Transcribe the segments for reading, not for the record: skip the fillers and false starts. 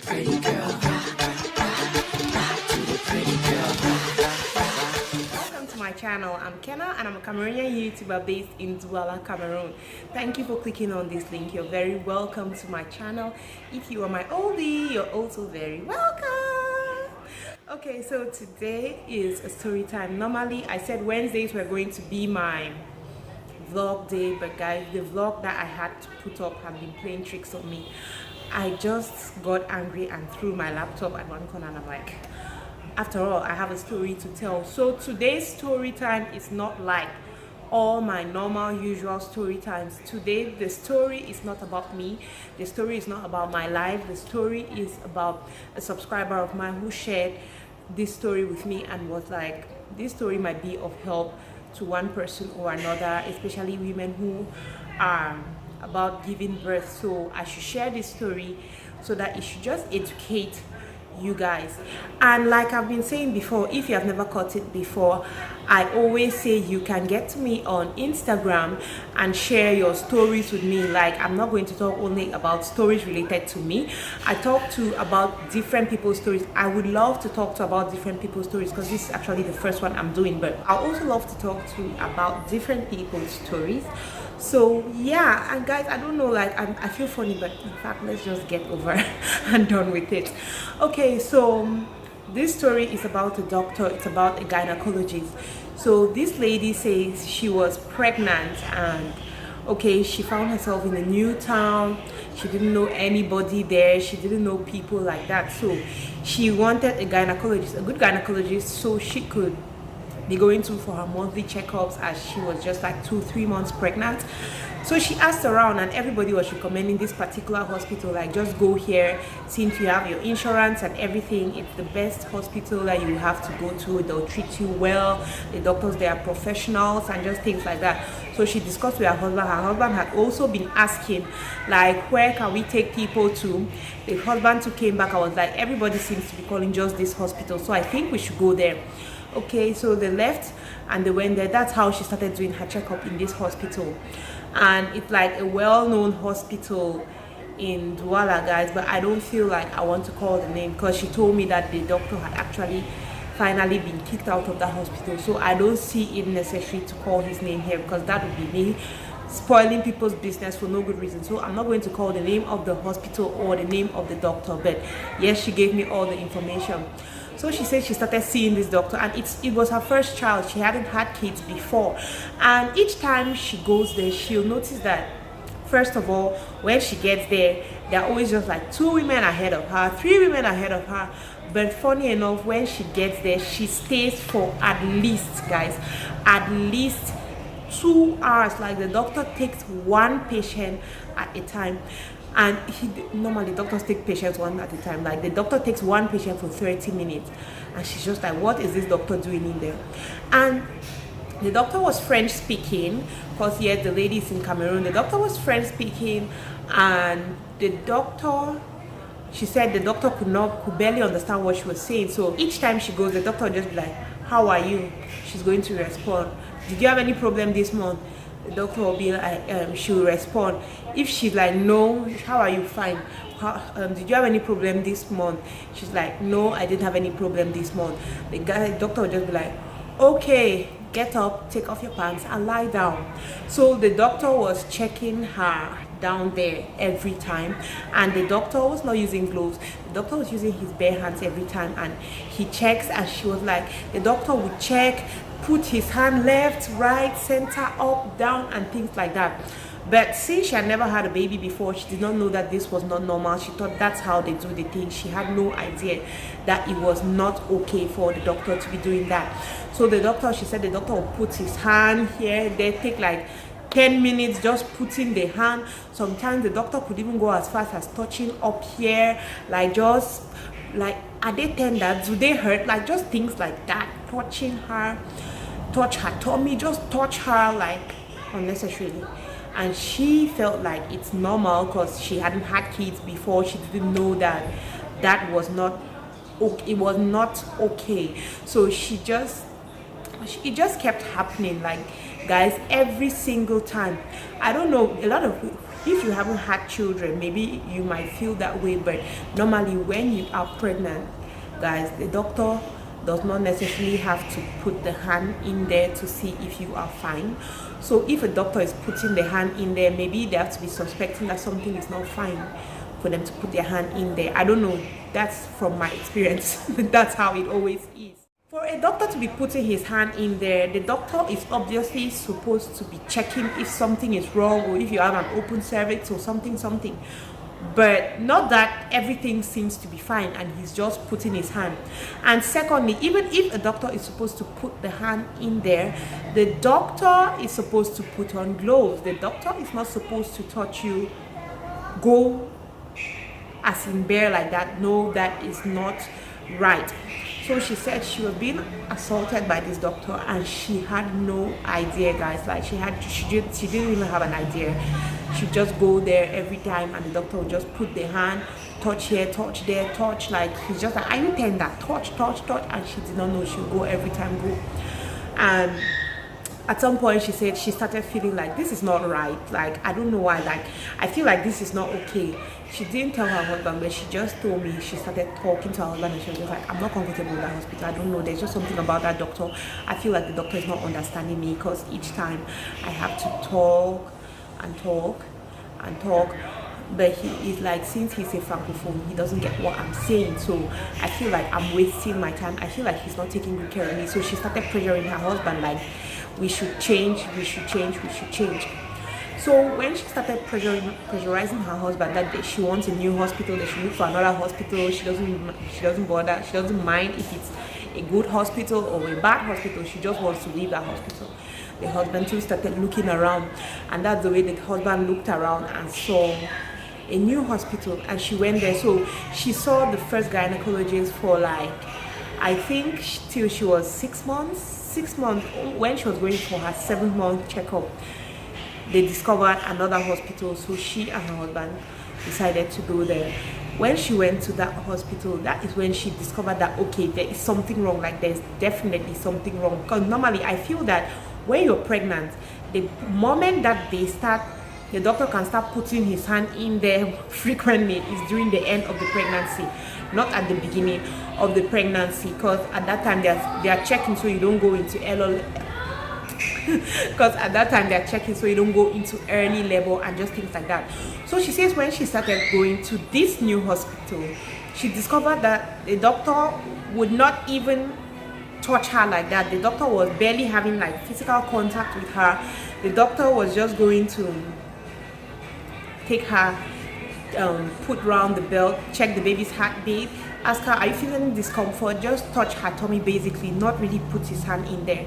pretty girl. Welcome to my channel. I'm Kenna and I'm a Cameroonian YouTuber based in Douala, Cameroon. Thank you for clicking on this link. You're very welcome to my channel. If you are my oldie, you're also very welcome. Okay, so today is a story time. Normally I said Wednesdays were going to be my vlog day, but guys, the vlog that I had to put up have been playing tricks on me. I just got angry and threw my laptop at one corner and I'm like, after all, I have a story to tell. So today's story time is not like all my normal usual story times. Today the story is not about me, the story is not about my life, the story is about a subscriber of mine who shared this story with me and was like, this story might be of help to one person or another, especially women who are about giving birth. So I should share this story so that it should just educate you guys. And like I've been saying before, if you have never caught it before, I always say you can get to me on Instagram and share your stories with me. Like, I'm not going to talk only about stories related to me. I talk to about different people's stories. I would love to talk to about different people's stories because this is actually the first one I'm doing, but I also love to talk to about different people's stories. So yeah, and guys, I don't know, like I feel funny, but in fact, let's just get over and done with it. Okay, so this story is about a doctor. It's about a gynecologist. So this lady says she was pregnant and okay, she found herself in a new town. She didn't know anybody there. She didn't know people like that. So she wanted a gynecologist, a good gynecologist, so she could be going to for her monthly checkups, as she was just like 2-3 months pregnant. So she asked around and everybody was recommending this particular hospital, like just go here since you have your insurance and everything. It's the best hospital that you have to go to. They'll treat you well, the doctors, they are professionals and just things like that. So she discussed with her husband. Her husband had also been asking like, where can we take people to? The husband too came back. I was like, everybody seems to be calling just this hospital, so I think we should go there. Okay, so they left and they went there. That's how she started doing her checkup in this hospital. And it's like a well-known hospital in Douala, guys, but I don't feel like I want to call the name because she told me that the doctor had actually finally been kicked out of that hospital. So I don't see it necessary to call his name here because that would be me spoiling people's business for no good reason. So I'm not going to call the name of the hospital or the name of the doctor, but yes, she gave me all the information. So she said she started seeing this doctor and it was her first child. She hadn't had kids before, and each time she goes there, she'll notice that first of all, when she gets there, there are always just like 2 women ahead of her, 3 women ahead of her. But funny enough, when she gets there, she stays for at least, guys, at least 2 hours. Like the doctor takes one patient at a time. And normally doctors take patients one at a time. Like the doctor takes one patient for 30 minutes and she's just like, what is this doctor doing in there? And the doctor was French speaking because yes, the lady is in Cameroon. The doctor was French speaking and the doctor, she said the doctor could barely understand what she was saying. So each time she goes, the doctor would just be like, how are you? She's going to respond, did you have any problem this month? The doctor will be like, she will respond. If she's like, no, how are you? Fine. Did you have any problem this month? She's like, no, I didn't have any problem this month. The doctor will just be like, okay, get up, take off your pants and lie down. So the doctor was checking her down there every time, and the doctor was not using gloves. The doctor was using his bare hands every time, and he checks, and she was like, the doctor would check, put his hand left, right, center, up, down and things like that. But since she had never had a baby before, she did not know that this was not normal. She thought that's how they do the thing. She had no idea that it was not okay for the doctor to be doing that. So the doctor, she said the doctor would put his hand here. They take like 10 minutes just putting the hand. Sometimes the doctor could even go as fast as touching up here, like just like, are they tender, do they hurt, like just things like that. Touching her, touch her tummy, just touch her like unnecessarily. And she felt like it's normal because she hadn't had kids before. She didn't know that that was not okay, it was not okay. So it just kept happening, like guys, every single time. I don't know, a lot of if you haven't had children, maybe you might feel that way, but normally when you are pregnant, guys, the doctor does not necessarily have to put the hand in there to see if you are fine. So if a doctor is putting the hand in there, maybe they have to be suspecting that something is not fine for them to put their hand in there. I don't know, that's from my experience. That's how it always is. For a doctor to be putting his hand in there, the doctor is obviously supposed to be checking if something is wrong, or if you have an open cervix or something. But not that everything seems to be fine and he's just putting his hand. And secondly, even if a doctor is supposed to put the hand in there, the doctor is supposed to put on gloves. The doctor is not supposed to touch you, go as in bare like that. No, that is not right. So she said she was being assaulted by this doctor and she had no idea, guys. Like she didn't even have an idea. She'd just go there every time and the doctor would just put the hand, touch here, touch there, touch. Like he's just like, are you tender? Touch. And she did not know. She would go every time, go. And at some point she said she started feeling like this is not right. Like I don't know why, like I feel like this is not okay. She didn't tell her husband, but she just told me. She started talking to her husband and she was just like, I'm not comfortable in that hospital. I don't know, there's just something about that doctor. I feel like the doctor is not understanding me, because each time I have to talk, but he is like, since he's a francophone, he doesn't get what I'm saying. So I feel like I'm wasting my time. I feel like he's not taking good care of me. So she started pressuring her husband, like, we should change. So when she started pressurizing her husband that she wants a new hospital, that she look for another hospital, she doesn't bother, she doesn't mind if it's a good hospital or a bad hospital, she just wants to leave that hospital. The husband too started looking around, and that's the way the husband looked around and saw a new hospital, and she went there. So she saw the first gynecologist for like, I think till she was 6 months. When she was going for her 7th-month checkup, they discovered another hospital. So she and her husband decided to go there. When she went to that hospital, that is when she discovered that, okay, there is something wrong. Like there's definitely something wrong, because normally I feel that when you're pregnant, the moment that the doctor can start putting his hand in there frequently is during the end of the pregnancy, not at the beginning of the pregnancy, because at that time they are checking so you don't go into early labor and just things like that. So she says when she started going to this new hospital, she discovered that the doctor would not even touch her like that. The doctor was barely having like physical contact with her. The doctor was just going to take her, put round the belt, check the baby's heartbeat, ask her, are you feeling discomfort? Just touch her tummy basically, not really put his hand in there.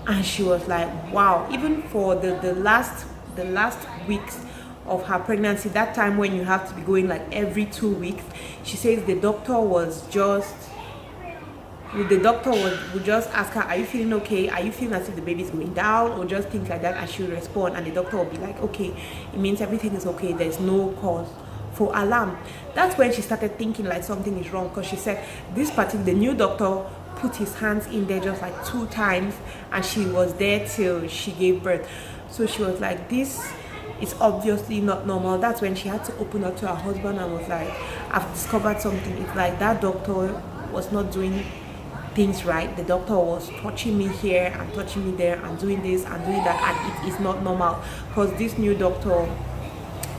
And she was like, wow. Even for the last weeks of her pregnancy, that time when you have to be going like every 2 weeks, she says the doctor would just ask her, are you feeling okay? Are you feeling as if the baby's going down? Or just things like that, and she would respond, and the doctor will be like, okay, it means everything is okay, there's no cause for alarm. That's when she started thinking like something is wrong, because she said the new doctor put his hands in there just like 2 times, and she was there till she gave birth. So she was like, this is obviously not normal. That's when she had to open up to her husband and was like, I've discovered something. It's like that doctor was not doing things right. The doctor was touching me here and touching me there and doing this and doing that, and it is not normal, because this new doctor,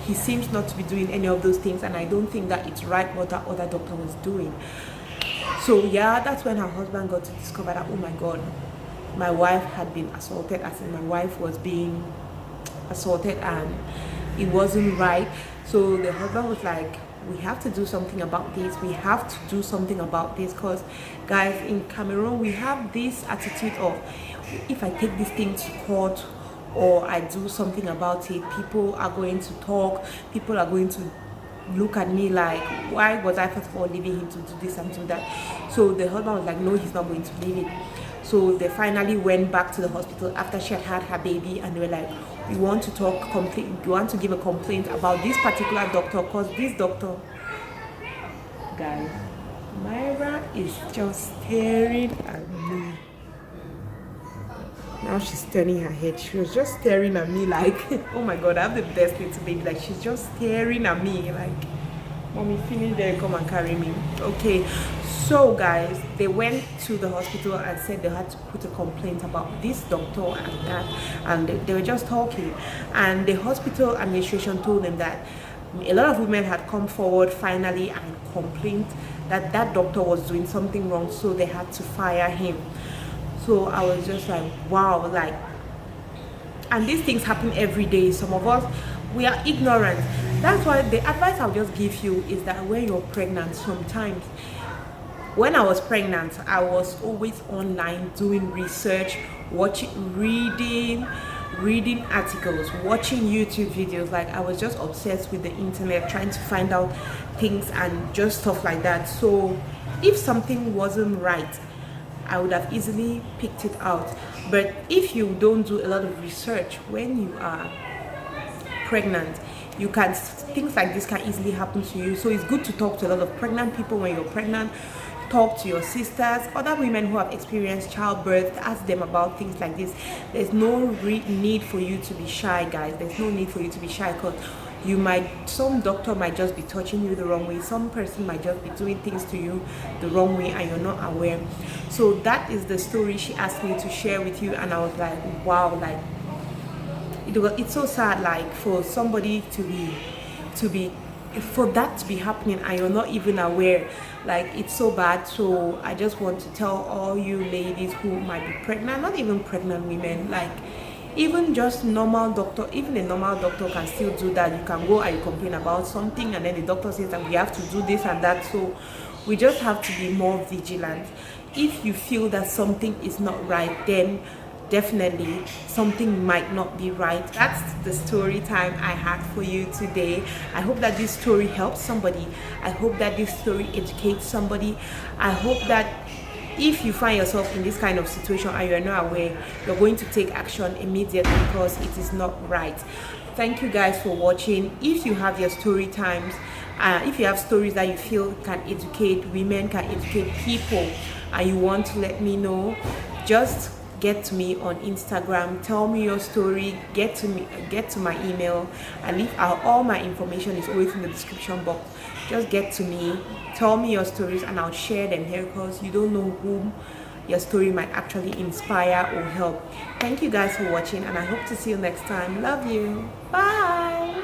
he seems not to be doing any of those things, and I don't think that it's right what that other doctor was doing. So yeah, that's when her husband got to discover that, oh my god, my wife had been assaulted, as in my wife was being assaulted and it wasn't right. So the husband was like, we have to do something about this, because guys, in Cameroon we have this attitude of, if I take this thing to court or I do something about it, people are going to talk, people are going to look at me like, why was I first of all leaving him to do this and do that? So the husband was like, no, he's not going to leave it. So they finally went back to the hospital after she had her baby, and they were like, we want to give a complaint about this particular doctor, because this doctor, guys, Myra is just staring at me. now she's turning her head. She was just staring at me like, oh my god, I have the best little baby. Like, she's just staring at me like, mommy, finish there, come and carry me. Okay, so guys, they went to the hospital and said they had to put a complaint about this doctor and that, and they were just talking, and the hospital administration told them that a lot of women had come forward finally and complained that that doctor was doing something wrong, so they had to fire him. So I was just like, wow, like, and these things happen every day. Some of us, we are ignorant. That's why the advice I'll just give you is that when you're pregnant, sometimes, when I was pregnant, I was always online doing research, reading articles, watching YouTube videos. Like, I was just obsessed with the internet, trying to find out things and just stuff like that. So if something wasn't right, I would have easily picked it out. But if you don't do a lot of research when you are pregnant, things like this can easily happen to you. So it's good to talk to a lot of pregnant people when you're pregnant. Talk to your sisters, other women who have experienced childbirth. Ask them about things like this. There's no need for you to be shy, guys. There's no need for you to be shy, because some doctor might just be touching you the wrong way. Some person might just be doing things to you the wrong way and you're not aware. So that is the story she asked me to share with you, and I was like, wow, like, it's so sad, like, for somebody for that to be happening and you're not even aware. Like, it's so bad. So I just want to tell all you ladies who might be pregnant, not even pregnant women, like, even just normal doctor, even a normal doctor can still do that. You can go and you complain about something, and then the doctor says that we have to do this and that. So we just have to be more vigilant. If you feel that something is not right, then definitely something might not be right. That's the story time I had for you today. I hope that this story helps somebody. I hope that this story educates somebody. I hope that if you find yourself in this kind of situation and you're not aware, you're going to take action immediately, because it is not right. Thank you guys for watching. If you have your story times, if you have stories that you feel can educate women, can educate people, and you want to let me know, just get to me on Instagram, tell me your story, get to my email. I leave out all my information, is always in the description box. Just get to me, tell me your stories, and I'll share them here, because you don't know whom your story might actually inspire or help. Thank you guys for watching, and I hope to see you next time. Love you. Bye.